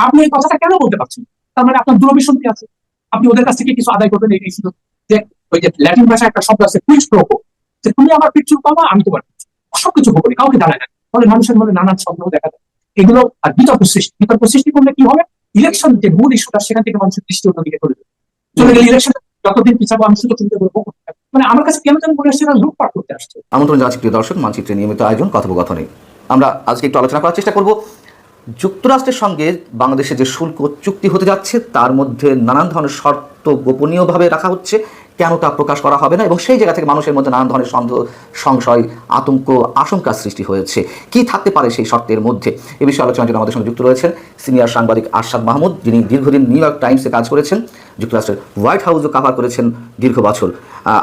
আপনি এই কথাটা কেন বলতে পারছেন? তার মানে আপনার দূরভিসন্ধি আছে, আপনি ওদের কাছ থেকে কিছু আদায় করবেন। এই ছিল যে ওই যে ল্যাটিন ভাষায় একটা শব্দ আছে কুইজ প্রোকো, যে তুমি আমার পিছু পাবা আমি তোমার পিছু, সবকিছু গোপনে কাউকে জানায় না। ফলে মানুষের মনে নানান সন্দেহ দেখা যায়। এগুলো আর বিতর্ক সৃষ্টি করলে কি হবে? ইলেকশন যে মূল ইস্যুটা সেখান থেকে মানুষের দৃষ্টি অন্যদিকে চলে গেলে ইলেকশন যতদিন পিছাবো আমি শুধু চিন্তা করবো। মানে আমার কাছে কেন যেন মনে হচ্ছে লুটপাট করতে আসছে। আমন্ত্রণ জানাচ্ছি প্রিয় দর্শক, মানচিত্রের নিয়মিত আয়োজন কথোপকথনে আমরা আজকে একটু আলোচনা করার চেষ্টা করব যুক্তরাষ্ট্রের সঙ্গে বাংলাদেশের যে শুল্ক চুক্তি হতে যাচ্ছে তার মধ্যে নানান ধরনের শর্ত গোপনীয়ভাবে রাখা হচ্ছে, কেন তা প্রকাশ করা হবে না, এবং সেই জায়গা থেকে মানুষের মধ্যে নানান ধরনের সন্দেহ, সংশয়, আতঙ্ক, আশঙ্কার সৃষ্টি হয়েছে। কি থাকতে পারে সেই শর্তের মধ্যে? এ বিষয়ে আলোচনার জন্য আমাদের সঙ্গে যুক্ত রয়েছেন সিনিয়র সাংবাদিক আরশাদ মাহমুদ, যিনি দীর্ঘদিন নিউ ইয়র্ক টাইমসে কাজ করেছেন, যুক্তরাষ্ট্রের হোয়াইট হাউসও কভার করেছেন দীর্ঘ বছর।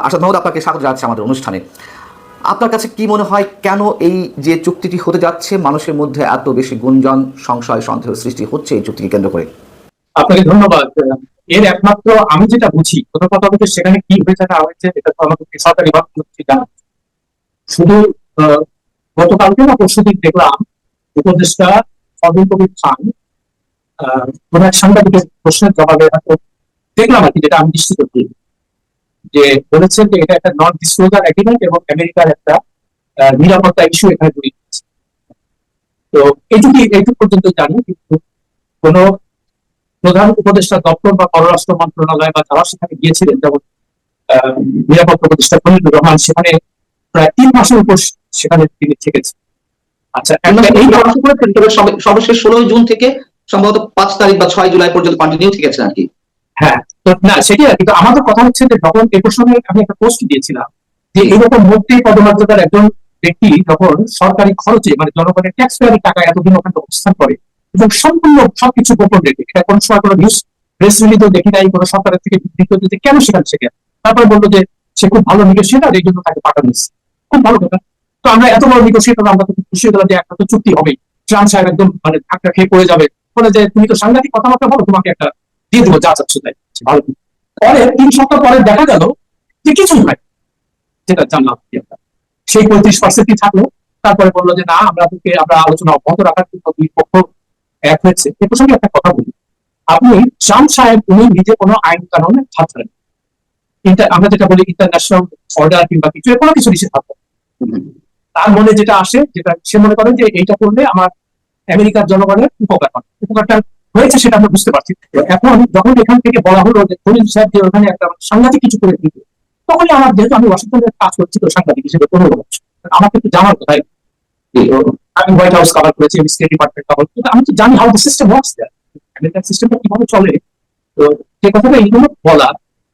আরশাদ মাহমুদ, আপনাকে স্বাগত জানাচ্ছি আমাদের অনুষ্ঠানে। আপনার কাছে কি মনে হয়, কেন এই যে চুক্তিটি হতে যাচ্ছে মানুষের মধ্যে এত বেশি গুঞ্জন, সংশয়, সন্দেহ সৃষ্টি হচ্ছে এই চুক্তিকে কেন্দ্র করে? আপনাকে ধন্যবাদ। এর একমাত্র আমি যেটা বুঝি, প্রথম কথা হচ্ছে সেখানে কি হয়েছে না হয়েছে এটা তো আমাদের সরকারি ভাবে জানা। শুধু গতকালকে না পরশুদিন দেখলাম উপদেষ্টা ফজল কবির খান কোন এক সাংবাদিকের প্রশ্নের জবাবে দেখলাম আর কি, যেটা আমি নিশ্চিত করি, যে বলেছেন যে এটা একটা নন ডিসক্লোজার এগ্রিমেন্ট এবং আমেরিকার একটা নিরাপত্তা ইস্যু এখানে জড়িত আছে। তো এইটুকু পর্যন্ত জানি, কিন্তু কোন প্রধান উপদেষ্টা দপ্তর বা পররাষ্ট্র মন্ত্রণালয় বা যারা সেখানে গিয়েছিলেন, যেমন নিরাপত্তা উপদেষ্টা খলিলুর রহমান, সেখানে প্রায় 3 মাসের উপর সেখানে তিনি থেকেছেন। আচ্ছা, এই সর্বশেষ 16 জুন থেকে সম্ভবত 5 তারিখ বা 6 জুলাই পর্যন্ত কন্টিনিউ থেকে গেছে আর কি। হ্যাঁ, তো না সেটাই আর কি। তো আমাদের কথা হচ্ছে যে যখন এই প্রসঙ্গে আমি একটা পোস্ট দিয়েছিলাম যে এরকম মন্ত্রী পদমর্যাদার একজন ব্যক্তি যখন সরকারি খরচে মানে জনগণের ট্যাক্স পেয়ারের টাকা এতদিন ওখানে অবস্থান করে এবং সম্পূর্ণ সবকিছু গোপন রেখে, এটা কোন সময় কোনো নিউজ প্রেস রিলিজও দেখি নাই কোনো সরকারের থেকে বিবৃতি হচ্ছে কেন সেখানে সে গেল। তারপরে বললো যে সে খুব ভালো নেগোসিয়েটার, এই জন্য তাকে পাঠানো হয়েছে। খুব ভালো কথা। তো আমরা এত বড় নেগোসিয়েটার, আমরা তো খুশি হয়ে গেলাম যে একটা তো চুক্তি হবেই। ট্রাম্প সাহেব একদম মানে ধাক্কা খেয়ে পড়ে যাবে, বলে যে তুমি তো সাংঘাতিক কথাবার্তা বলো, তোমাকে একটা দিয়ে দেবো, যা চাচ্ছ তাই। ভালো। পরে 3 সপ্তাহ পরে দেখা গেল যে কিছুই হয়, যেটা জানলাম সেই 35% থাকলো। তারপরে বললো যে না, আমরা আলোচনা অব্যাহত রাখার জন্য দুই পক্ষ এক হয়েছে। এ প্রসঙ্গে একটা কথা বলি, আপনি ট্রাম্প সাহেব উনি নিজে কোনো আইন কানুনের ছাত্র, আমরা যেটা বলি ইন্টারন্যাশনাল অর্ডার কিংবা কিছু কোনো কিছু নিষেধ থাকবে, তার মনে যেটা আসে, যেটা সে মনে করেন যে এইটা করলে আমার আমেরিকার জনগণের উপকার হয়, উপকারটা হয়েছে সেটা আমরা বুঝতে পারছি। এখন যখন এখান থেকে বলা হলো যে খলিল সাহেব যে ওখানে একটা সাংঘাতিক কিছু করে দিতে, তখনই আমার, যেহেতু আমি ওয়াশিংটনে কাজ করছি তো সাংবাদিক হিসেবে 15 বছর, আমাকে একটু জানার কোথায়। আমি হোয়াইট হাউস কভার করেছি, আমি স্টেট ডিপার্টমেন্ট কভার করেছি, আমি তো জানি how the system works there, American সিস্টেমটা কিভাবে চলে। তো যে কথাটা এইগুলো বলা,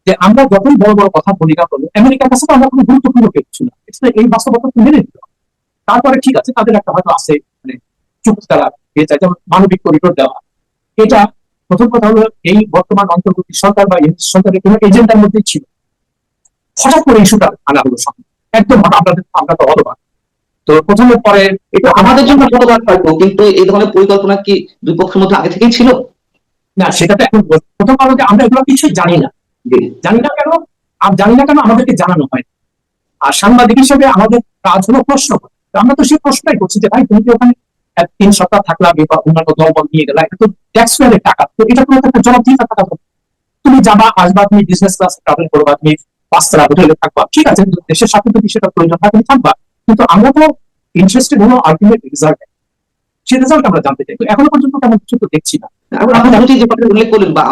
যে আমরা যখন বড় বড় কথা বলি না বলি আমেরিকার কাছে তো আমরা কোনো গুরুত্বপূর্ণ কিছু না, এই বাস্তবতা মেনে নিতে হবে। তারপরে ঠিক আছে, তাদের একটা হয়তো আছে মানে চুক্তি তারা পেয়ে যায়, যেমন মানবিক করিডোর দেওয়া। এটা প্রথম কথা হলো এই বর্তমান অন্তর্বর্তী সরকার বা সরকারের কোনো এজেন্ডার মধ্যেই ছিল। হঠাৎ করে ইস্যুটা আনা হলো সামনে, একদম আমরা তো অবাক। তো প্রথমে পরে এটা আমাদের জন্য হতবাক হয়তো, কিন্তু এই ধরনের পরিকল্পনা কি দুই পক্ষের মধ্যে আগে থেকেই ছিল? না, সেটা তো এখন প্রথম কথা যে আমরা এগুলো কিছুই জানি না। জানি না কেন? আমাদেরকে জানানো হয়। আর সাংবাদিক হিসেবে আমাদের কাজ হলো প্রশ্ন করা। আমরা তো সেই প্রশ্নটাই করছি যে ভাই তুমি কি ওখানে 3 সপ্তাহ থাকলা বা অন্যান্য দলবল নিয়ে গেলা, এটা তো ট্যাক্স পেয়ারের টাকা, তো এটা কোনো একটা জবাবদিহিতা থাকা দরকার। তুমি যাবা আসবা, তুমি বিজনেস ক্লাসে ট্রাভেল করবা, তুমি 5 তারা হোটেলে থাকবা, ঠিক আছে, দেশের সাথে যদি সেটা প্রয়োজন হয় তুমি থাকবা, কিন্তু আমরা তো ইন্টারেস্টেড হলো আলটিমেট রেজাল্ট। সেই রেজাল্ট আমরা জানতে চাই। তো এখনো পর্যন্ত তেমন কিছু তো দেখছি না। আপনি যে কথা উল্লেখ করলেন বা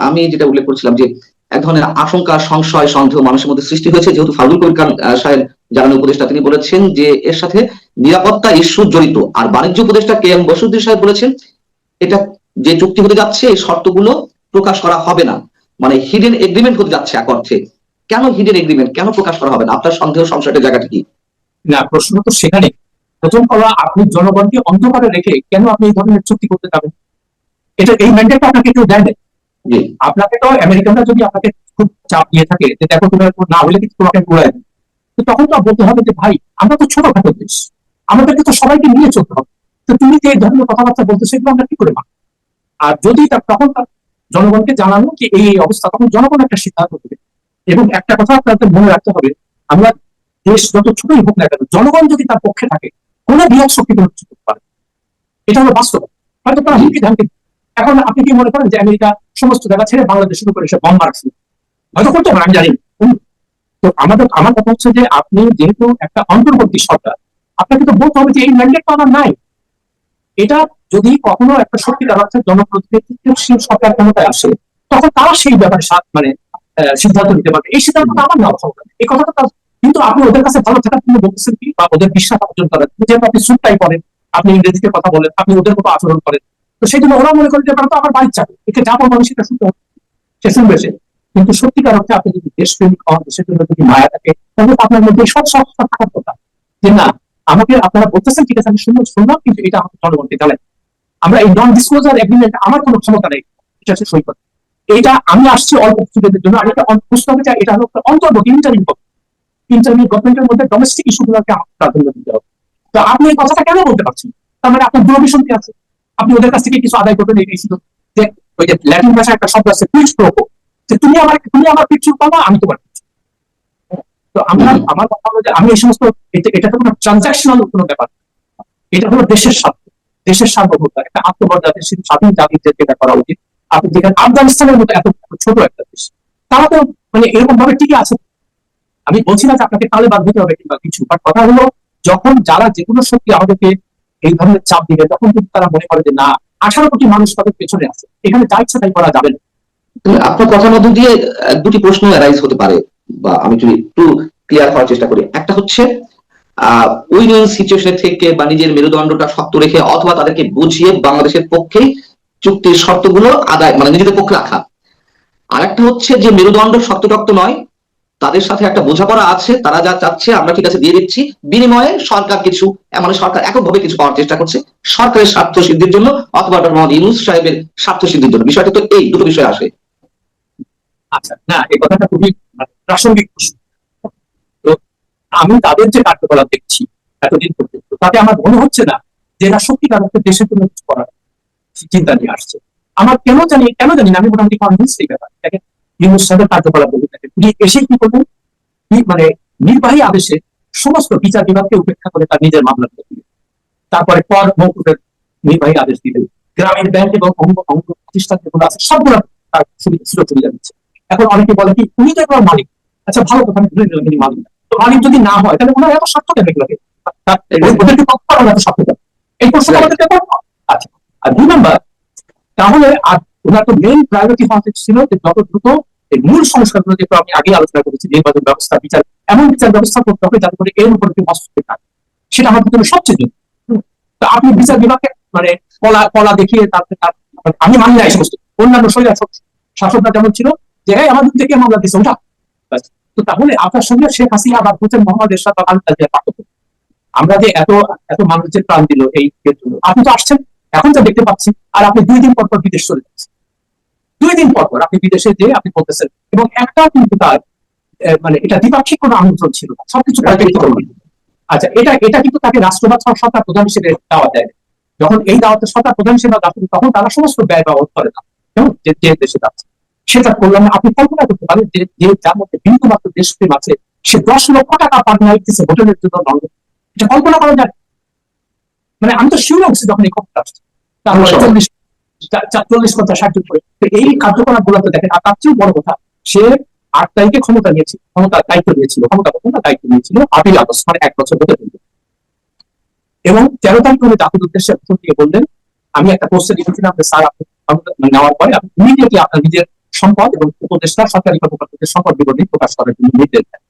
আমি যেটা উল্লেখ করছিলাম যে এক ধরনের আশঙ্কা, সংশয়, সন্দেহ মানুষের মধ্যে সৃষ্টি হয়েছে, যেহেতু ফাজুল কবির খান সাহেব জ্বালানি উপদেষ্টা, তিনি বলেছেন যে এর সাথে নিরাপত্তা ইস্যু জড়িত। আর বাণিজ্য উপদেষ্টা কে এম বসুদ্দিন সাহেব বলেছেন এটা যে চুক্তি হতে যাচ্ছে এই শর্তগুলো প্রকাশ করা হবে না, মানে হিডেন এগ্রিমেন্ট হতে যাচ্ছে এক অর্থে। কেন হিডেন এগ্রিমেন্ট, কেন প্রকাশ করা হবে না? আপনার সন্দেহ, সংশয়ের জায়গাটা কি? না, প্রশ্ন তো সেখানে। প্রথম কথা, আপনি জনগণকে অন্ধকারে রেখে কেন আপনি এই ধরনের চুক্তি করতে যাবেন? এটা এই ম্যান্ডেটটা আপনাকে কেউ দেয় না। আপনাকে তো আমেরিকানরা যদি আপনাকে খুব চাপ দিয়ে থাকে যে দেখো তোমার না হলে কিন্তু তোমাকে ঘুরাই দেবে, তো তখন তো বলতে হবে যে ভাই আমরা তো ছোটখাটো দেশ, আমাদেরকে তো সবাইকে নিয়ে চলতে হবে। তো তুমি যে এই ধরনের কথাবার্তা বলতে, সেগুলো আমরা কি করে মানব? আর যদি তখন তার জনগণকে জানানো যে এই অবস্থা, তখন জনগণ একটা সিদ্ধান্ত দেবে। এবং একটা কথা আপনাদের মনে রাখতে হবে, আমরা দেশ যত ছোটই হোক না কেন, জনগণ যদি তার পক্ষে থাকে, কোনো বিরাট শক্তি কোনো কিছু করতে পারে। এটা হলো বাস্তব। হয়তো তারা হুমকি ধামকি, এখন আপনি কি মনে করেন যে আমেরিকা সমস্ত জায়গা ছেড়ে বাংলাদেশ শুরু করে সে বম মারছে? হয়তো করতে পারে, আমি জানি না। তো আমার কথা হচ্ছে যে আপনি যেহেতু একটা অন্তর্বর্তী সরকার, আপনাকে তো বলতে হবে যে এই ম্যান্ডেট তো আমার নাই। এটা যদি কখনো একটা সত্যিকার অর্থে জনপ্রতিনিধিত্বশীল সরকার ক্ষমতায় আসে, তখন তারা সেই ব্যাপারে সিদ্ধান্ত নিতে পারবে। এই সিদ্ধান্তটা আমার নেওয়া হবে না, এই কথাটা কিন্তু আপনি ওদের কাছে ভালো থাকার জন্য বলতেছেন কি, বা ওদের বিশ্বাস অর্জন করার, যেহেতু আপনি সুটটাই করেন, আপনি ইংরেজিতে কথা বলেন, আপনি ওদের মতো আচরণ করেন, তো সেই জন্য ওরা মনে করে যে ব্যাপারটা তো আমার বাড়ির চাকরি, একে যা বলবো আমি সেটা শুনতে হবে, সে শুনবে সে। কিন্তু সত্যিকার অর্থে আপনি যদি দেশপ্রেমিক হন, দেশের জন্য যদি মায়া থাকে, তাহলে আপনার মধ্যে সব সব থাকার কথা যে না, আমাকে আপনারা বলতেছেন ঠিক আছে আমি শুনলাম, কিন্তু এটা আমাকে জনগণকে জানাই। আমরা এই নন ডিসক্লোজার এগ্রিমেন্ট আমার কোনো ক্ষমতা নেই, এটা হচ্ছে সৈকত। এটা আমি আসছি অল্প কিছুদিনের জন্য, আমি একটা প্রস্তাবে চাই, এটা হলো অন্তর্বর্তী ইন্টারমিডিয়েট গভর্নমেন্টের মধ্যে ডোমেস্টিক ইস্যুগুলোকে আমাকে প্রাধান্য দিতে হবে। তো আপনি এই কথাটা কেন বলতে পারছেন? তার মানে আপনার দূরভিসন্ধি আছে, আপনি ওদের কাছ থেকে কিছু আদায় করবেন। এই ছিল যে ওই যে ল্যাটিন ভাষায় একটা শব্দ আছে কুইড প্রো, যে তুমি আমার পিছু পাবা, আমি তোমার পিছু। তো আমার কথা হলো যে আমি এই সমস্ত, এটা তো কোনো ট্রানজাকশনাল কোনো ব্যাপার, এটা হলো দেশের স্বার্থ, দেশের সার্বভৌমতা, একটা আত্মমর্যাদা স্বাধীন জাতির যেটা করা উচিত। আপনি যেখানে আফগানিস্তানের মতো এত ছোট একটা দেশ, তারা তো মানে এরকম ভাবে টিকে আছে। আমি বলছি না যে আপনাকে তালে বাদ দিতে হবে কিংবা কিছু, বাট কথা হলো যখন যারা যে কোনো শক্তি আমাদেরকে এই ধরনের চাপ দিবে, তখন কিন্তু তারা মনে করে যে না, 18 কোটি মানুষ তাদের পেছনে আছে, এখানে যা ইচ্ছা তাই করা যাবে না। আপনার কথার মধ্যে দিয়ে দুটি প্রশ্ন অ্যারাইজ হতে পারে, বা আমি যদি একটু ক্লিয়ার করার চেষ্টা করি। একটা হচ্ছে উইন উইন সিচুয়েশন থেকে বা নিজের মেরুদণ্ডটা শক্ত রেখে অথবা তাদেরকে বুঝিয়ে বাংলাদেশের পক্ষেই চুক্তির শর্তগুলো আদায়, মানে নিজেদের পক্ষে রাখা। আর একটা হচ্ছে যে মেরুদণ্ড শক্ত নয়, তাদের সাথে একটা বোঝাপড়া আছে, তারা যা চাচ্ছে আমরা ঠিক আছে দিয়ে দিচ্ছি, বিনিময়ে সরকার কিছু, মানে সরকার এককভাবে কিছু পাওয়ার চেষ্টা করছে সরকারের স্বার্থ সিদ্ধির জন্য অথবা ডক্টর মোহাম্মদ ইউনূস সাহেবের স্বার্থ সিদ্ধির জন্য। বিষয়টা তো এই দুটো বিষয় আসে। আচ্ছা, না এই কথাটা খুবই প্রাসঙ্গিক প্রশ্ন। তো আমি তাদের যে কার্যকলাপ দেখছি এতদিন পর্যন্ত, তাতে আমার মনে হচ্ছে না যে এরা সত্যিকার অর্থে দেশের জন্য কিছু করার চিন্তা নিয়ে আসছে। আমার কেন জানি না, আমি মোটামুটি কনভিন্স এই ব্যাপার। দেখেন ইউনূস সাহেবের কার্যকলাপ বলতে থাকে, উনি এসে কি করবেন, মানে নির্বাহী আদেশে সমস্ত বিচার বিভাগকে উপেক্ষা করে তার নিজের মামলা দিলেন। তারপরে কর মওকুফের নির্বাহী আদেশ দিলেন। গ্রামীণ ব্যাংক এবং অঙ্গ প্রতিষ্ঠান যেগুলো আছে সবগুলো তার সুবিধা দিচ্ছে। এখন অনেকে বলে কি উনি তো একবার মালিক, আচ্ছা ভালো কথা, আমি ধরে নিলাম ইনি মালিক না। তো মালিক যদি না হয় তাহলে ওনার এত স্বার্থ কেন এগুলোকে, ওদেরকে পক্ষ করার এত স্বার্থ কেন? এই প্রশ্নটা আমাদেরকে করবো। আচ্ছা, আর 2 নম্বর, তাহলে আর ওনার তো মেইন প্রায়োরিটি হওয়া ছিল যে যত দ্রুত এই মূল সংস্কারগুলো, যেগুলো আমি আগে আলোচনা করেছি, নির্বাচন ব্যবস্থা, বিচার, এমন বিচার ব্যবস্থা করতে হবে যাতে করে এর উপর কেউ হস্তক্ষেপ থাকে, সেটা আমার ভিতরে সবচেয়ে জরুরি। তো আপনি বিচার বিভাগকে মানে কলা দেখিয়ে আমি মানি না এই সমস্ত অন্যান্য শাসকরা যেমন ছিল যে আমার থেকে মামলা দিচ্ছে ওটা। তো তাহলে আপনার সঙ্গে শেখ হাসিনা বা হোসেন মোহাম্মদ এরশাদ বা খালেদা জিয়ার পার্থক্য, আমরা যে এত এত মানুষের প্রাণ দিল এই জন্য, আপনি তো আসছেন এখন যা দেখতে পাচ্ছি, আর আপনি 2 দিন পর পর বিদেশ চলে যাচ্ছেন। 2 দিন পর পর আপনি বিদেশে যে আপনি বলতেছেন, এবং একটাও কিন্তু তার মানে এটা দ্বিপাক্ষিক কোনো আমন্ত্রণ ছিল না, সবকিছু আচ্ছা, এটা কিন্তু তাকে রাষ্ট্রবাদ সরকার প্রধান হিসেবে দাওয়াত দেয়। যখন এই দাওয়াতের সরকার প্রধান হিসেবে তখন তারা সমস্ত ব্যয় বাবদ করে না, যে দেশে যাচ্ছে সেটা করলাম। আপনি কল্পনা করতে পারেন যে যার মধ্যে বিন্দু মাত্র দেশপ্রেম আছে, সে 10 লক্ষ টাকা পার নাইট দিচ্ছে হোটেলের জন্য লন্ডন। এটা কল্পনা করা যায়? মানে আমি তো শিউরে উঠছি যখন এই খবরটা আসছে। তারপরে 40-50-60 জন করে, তো এই কার্যকলাপ গুলোতে দেখেন। আর তার চেয়েও বড় কথা, সে 8 তারিখে ক্ষমতা নিয়েছিল, দায়িত্ব নিয়েছিল 8ই আগস্ট, মানে 1 বছর হতে চলবে। এবং 13 তারিখ উনি জাতির উদ্দেশ্যে প্রথম থেকে বললেন, আমি একটা পোস্টে লিখেছিলাম যে স্যার আপনি নেওয়ার পরে আপনি ইমিডিয়েটলি আপনার নিজের সম্পদ এবং উপদেষ্টা সরকারি কর্মকর্তাদের সম্পদ বিবরণী প্রকাশ করার জন্য নির্দেশ দেন।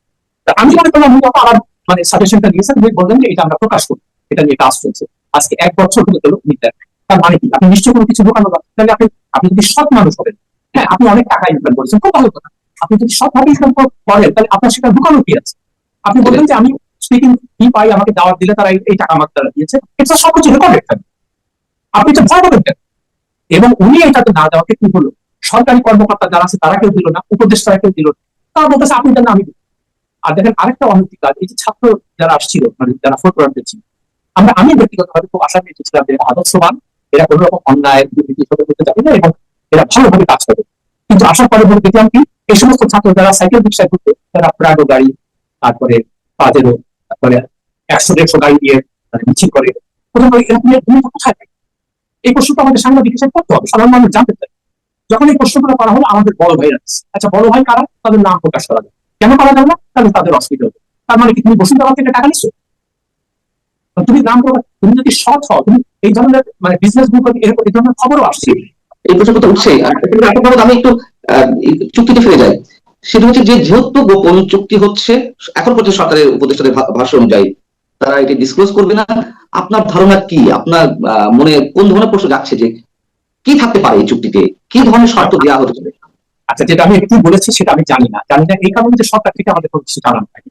আমি মনে করলাম আবার মানে সাজেশনটা দিয়েছেন, উনি বললেন যে এটা আমরা প্রকাশ করি, এটা নিয়ে কাজ চলছে। আজকে 1 বছর হতে গেল উনি দেন। তার মানে কি, আপনি নিশ্চয়ই কোনো কিছু ঢোকানো যাচ্ছে। তাহলে আপনি যদি সৎ মানুষ হবেন, হ্যাঁ আপনি অনেক টাকা ইনকাম করেছেন, খুব ভালো কথা। আপনি যদি সৎভাবে ইনকাম করেন, তাহলে আপনার সেটা ঢুকানো কি আছে? আপনি বলবেন যে আমি স্পিকিং কি পাই, আমাকে দাওয়াত দিলে তারা এই টাকা আমাকে তারা দিয়েছে, এটা সবকিছু রেকর্ডেড থাকবে। আপনি তো ভয় পাবেন কেন? এবং উনি এটাতে না দেওয়াকে কি হলো, সরকারি কর্মকর্তা যারা আছে তারা কেউ দিল না, উপদেষ্টারা কেউ দিল না, তারা বলতেছে আপনি দেন না আমি। আর দেখেন আরেকটা অনৈতিক কাজ, এই যে ছাত্র যারা আসছিল, মানে যারা ফোর পয়েন্ট ছিল, আমি ব্যক্তিগতভাবে খুব আশা পেয়েছিলাম যে আদর্শবান, এরা কোনো রকম অন্যায় দুর্নীতির সাথে করতে যাবে না এবং এরা ভালোভাবে কাজ করবে। কিন্তু আসার পরে বলে দেখলাম কি, এই সমস্ত ছাত্র যারা সাইকেল রিক্সায় ঘুরতো, তারা প্রাডো গাড়ি, তারপরে পাজেরো, তারপরে 100-150 গাড়ি দিয়ে মিছিল করে, কোথাও এরকম ভূমিকা কোথায় পাই? এই প্রশ্নটা আমাদের সাংবাদিক হিসেবে করতে হবে, সাধারণ মানুষ জানতে চাই। যখন এই প্রশ্নগুলো করা হলো আমাদের বড় ভাইরা, আচ্ছা বড় ভাই কারা, তাদের নাম প্রকাশ করা যায়, কেন করা যাবে না? তাহলে তাদের অসুবিধা হবে। তার মানে কি তুমি বসুন্ধরা থেকে টাকা নিচ্ছ? তুমি নাম প্রকাশ, তুমি যদি সৎ হও, তুমি এই ধরনের মানে বিজনেস গ্রুপ এই ধরনের খবরও আসছে। এই প্রশ্ন তো উঠছে। আমি একটু চুক্তিতে ফিরে যাই। সেটা হচ্ছে যে যেহেতু গোপন চুক্তি হচ্ছে, এখন পর্যন্ত সরকারের উপদেষ্টাদের ভাষ্য অনুযায়ী তারা এটি ডিসক্লোজ করবে না। আপনার ধারণা কি? আপনার মনে কোন ধরনের প্রশ্ন যাচ্ছে যে কি থাকতে পারে এই চুক্তিতে, কি ধরনের শর্ত দেওয়া হতে পারে? আচ্ছা, যেটা আমি একটু বলেছি সেটা আমি জানি না এই কারণে যে সরকার থেকে আমাদের কোনো কিছু জানানো থাকে,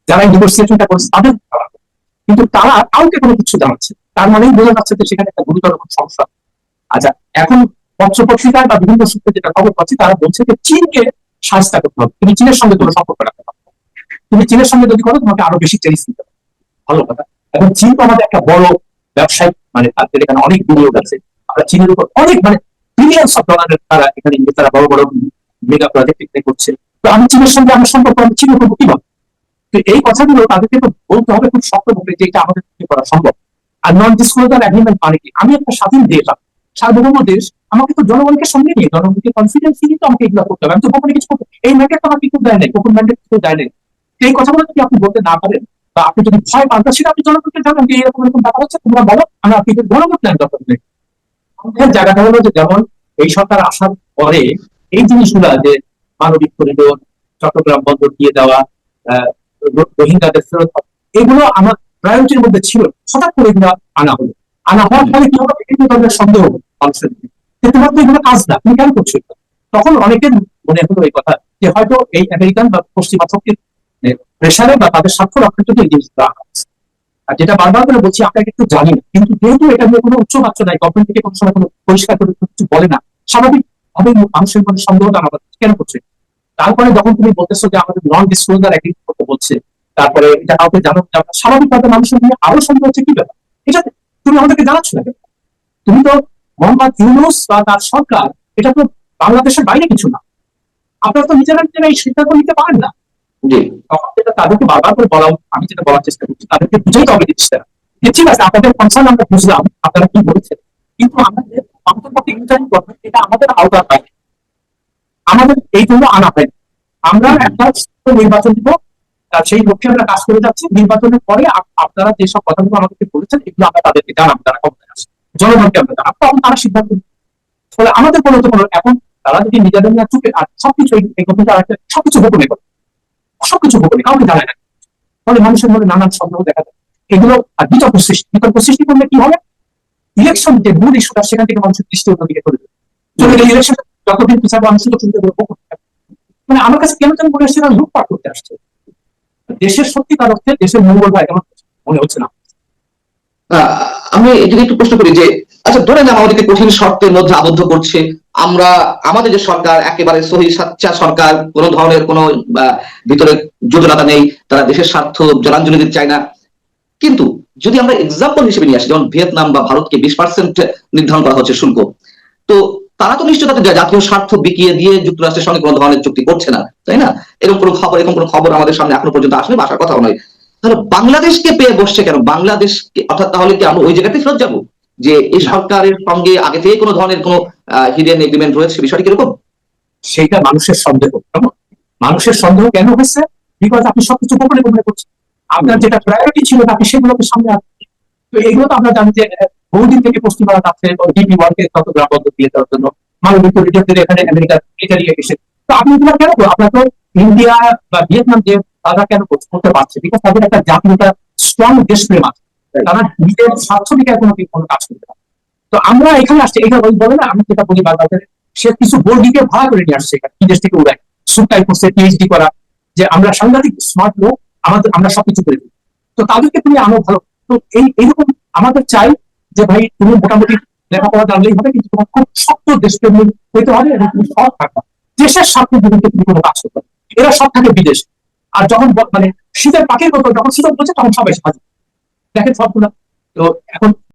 যারা এই নেগোসিয়েশনটা করছে তাদের জানানো। কিন্তু তারা কাউকে কোনো কিছু জানাচ্ছে, তার মানেই বোঝা যাচ্ছে যে সেখানে একটা গুরুতর সমস্যা। আচ্ছা, এখন পত্রপত্রিকায় বা বিভিন্ন সূত্রে যেটা খবর পাচ্ছি, তারা বলছে যে চীনকে সাহায্য করতে হবে, তুমি চীনের সঙ্গে কোনো সম্পর্ক রাখতে পারো, তুমি চীনের সঙ্গে যদি করো তোমাকে আরো বেশি টেরিফ দিতে হবে। ভালো কথা। এখন চীন তো আমাদের একটা বড় ব্যবসায়িক, মানে তাদের এখানে অনেক বিনিয়োগ আছে, আমরা চীনের উপর অনেক মানে বিলিয়নস অফ ডলারের তারা এখানে তারা বড় বড় মেগা প্রজেক্ট এখানে করছে। তো আমি চীনের সঙ্গে আমার সম্পর্ক আমি চীনের করবো কিভাবে? তো এই কথাগুলো তাদেরকে তো বলতে হবে খুব শক্ত ভাবে যে এটা আমাদের পক্ষে করা সম্ভব। আর নন ডিসক্লোজার এগ্রিমেন্ট মানে কি? আমি একটা স্বাধীন দেশ, সার্বভৌম দেশ, আমাকে তো জনগণকে সঙ্গে নিয়ে জনগণকে কনফিডেন্স দিয়ে তো আমাকে এগুলো করতে হবে। আমি তো গোপনে কিছু করতে, এই ম্যান্ডেট তো আমাকে কেউ দেয় নাই, গোপন ম্যান্ডেট কেউ দেয় নাই। এই কথাগুলো যদি আপনি বলতে না পারেন বা আপনি যদি ভয় পান, সেটা আপনি জনগণকে জানান যে এরকম এরকম ব্যাপার হচ্ছে, তোমরা বলো, আমরা আপনি জনগণ প্ল্যান দরকার নেই। আমাদের জায়গাটা হলো যে যেমন এই সরকার আসার পরে এই জিনিসগুলা যে মানবিক করিডোর, চট্টগ্রাম বন্দর দিয়ে দেওয়া, রোহিঙ্গাদের ফেরত, এগুলো আমার প্রায়োরিটির মধ্যে ছিল। হঠাৎ করে এগুলো আনা হলো, আনা হওয়ার ফলে কি হলো, বিভিন্ন ধরনের সন্দেহ মানুষের মধ্যে যে তোমার তো এগুলো কাজ না, তুমি কেন করছো? তখন অনেকের মনে হলো এই কথা যে হয়তো এই আমেরিকান বা পশ্চিমা শক্তির প্রেশারে বা তাদের স্বার্থ রক্ষার জন্য এই জিনিসগুলো আনা হচ্ছে। আর যেটা বারবার করে বলছি, আপনাকে একটু জানি না, কিন্তু যেহেতু এটা নিয়ে কোনো উচ্চ বাচ্চা নাই, গভর্নমেন্ট থেকে কোনো সময় কোনো পরিষ্কার করে কিছু বলে না, স্বাভাবিক ভাবে মানুষের মধ্যে সন্দেহটা আনা কেন করছে? তারপরে যখন তুমি বলতেছো যে আমাদের নন ডিসক্লোজার এগ্রিমেন্ট করতে বলছে, তারপরে এটা কাউকে জানাতে যাবে, স্বাভাবিকভাবে মানুষের নিয়ে আরো সন্দেহ হচ্ছে, কি ব্যাপার এটা তুমি আমাদেরকে জানাচ্ছ না কেন? তুমি তো মোহাম্মদ ইউনূস বা তার সরকার, এটা তো বাংলাদেশের বাইরে কিছু না, আপনারা তো নিজেরা নিজেরা এই সিদ্ধান্ত নিতে পারেন না। তখন যেটা তাদেরকে বারবার করে বলা, আমি যেটা বলার চেষ্টা করছি, তাদেরকে বুঝেই হবে জিনিসটা যে ঠিক আছে, আপনাদের কনসার্ন আমরা বুঝলাম, আপনারা কি বলেছেন, কিন্তু আমাদের অন্তর্বর্তী ইন্টারিম গভর্নমেন্ট এটা আমাদের আওতার বাইরে, আমাদের এই জন্য আনা হয়। আমরা একটা নির্বাচন দিব, সেই লক্ষ্যে আমরা কাজ করে যাচ্ছি। নির্বাচনের পরে আপনারা যেসব কথাগুলো আমাদেরকে বলেছেন, এগুলো আমরা তাদেরকে জানাবো, তারা ক্ষমতায় আসে, জনগণকে আমরা জানাবো, তখন তারা সিদ্ধান্ত নেবে। ফলে আমাদের কোনো তো কোনো, এখন তারা যদি নিজেদের নিয়ে চুপে আর সবকিছু এই গভর্নমেন্ট সবকিছু গোপনে করে, সবকিছু গোপনে, কাউকে জানায় না, ফলে মানুষের মধ্যে নানান সন্দেহ দেখা যায়। এগুলো আর বিতর্ক সৃষ্টি করলে কি হবে? ইলেকশন যে মূল ইস্যুটা, সেখান থেকে মানুষের দৃষ্টি অন্যদিকে করে দেবে। চলে গেলে ইলেকশন যতদিন পিছাবো, আমি সুযোগ সুবিধা মানে আমার কাছে কেন যেন মনে হচ্ছে লুটপাট করতে আসছে। দেশের সত্যিকার অর্থে দেশের মঙ্গল ভাই কেমন মনে হচ্ছে না। আমি যদি একটু প্রশ্ন করি যে আচ্ছা, ধরে নাও আমাদেরকে কঠিন শর্তের মধ্যে আবদ্ধ করছে, আমরা আমাদের যে সরকার একেবারে সহি সাচ্চা সরকার, কোন ধরনের কোন ভিতরে যোজনাটা নেই, তারা দেশের স্বার্থ জলাঞ্জলি দিতে চায় না, কিন্তু যদি আমরা এক্সাম্পল হিসেবে নিয়ে আসি, যেমন ভিয়েতনাম বা ভারতকে 20% নির্ধারণ করা হচ্ছে শুল্ক, তো তারা তো নিশ্চয় তাদের জাতীয় স্বার্থ বিকিয়ে দিয়ে যুক্তরাষ্ট্রের সঙ্গে কোনো ধরনের চুক্তি করছে না, তাই না? এরকম কোনো খবর আমাদের সামনে এখনো পর্যন্ত আসলে আসার কথাও নয়। তাহলে বাংলাদেশকে পেয়ে বসছে কেন? বাংলাদেশকে, অর্থাৎ তাহলে কি আমরা ওই জায়গাতে ফেরত যাবো যে এই সরকারের সঙ্গে আগে থেকে কোনো ধরনের কোনো হিডেন এগ্রিমেন্ট রয়েছে? বিষয়টি কিরকম? সেইটা মানুষের সন্দেহ। মানুষের সন্দেহ কেন হয়েছে? বিকজ আপনি সবকিছু গোপনে গোপনে করছেন, আপনার যেটা প্রায়োরিটি ছিল আপনি সেগুলোকে সামনে আসছেন। তো এইগুলো তো আমরা জানি যে বহুদিন থেকে পশ্চিমবঙ্গ আছে, ডিপি ওয়ার্ল্ডকে চট্টগ্রাম বন্দর দিয়ে দেওয়ার জন্য মানবিক করিডোর এখানে আমেরিকা মিলিটারি এসে, তো আপনি এগুলো কেন করো? আপনার তো ইন্ডিয়া বা ভিয়েতনাম যে তারা কেন করতে পারছে? বিকজ তাদের একটা জাতীয়তা স্ট্রং দেশপ্রেম আছে, তারা নিজের স্বার্থ দিকে কোনো কাজ করতে পারে। তো আমরা এখানে আসছি, এটা বলে না, আমি যেটা বলি বারবার, সে কিছু বর্গীকে ভাড়া করে নিয়ে আসছে এখানে, বিদেশ থেকে উড়ায়, সুটাই করছে, পিএইচডি করা, যে আমরা সাংঘাতিক স্মার্ট লোক, আমরা সবকিছু করে দিই। তো তাদেরকে তুমি আনো ভালো। তো এইরকম আমাদের চাই যে ভাই তুমি মোটামুটি লেখাপড়া জানলেই হবে, কিন্তু তোমার খুব শক্ত দেশপ্রেমিক হইতে হবে এবং তুমি সৎ থাকবা, দেশের স্বার্থের বিরুদ্ধে তুমি কোনো কাজ করতে হবে। এরা সব থাকে বিদেশ, আর যখন মানে শীতের পাখির মতো যখন সুযোগ বলছে তখন সবাই সাজে, দেখেন সবগুলা। তো এখন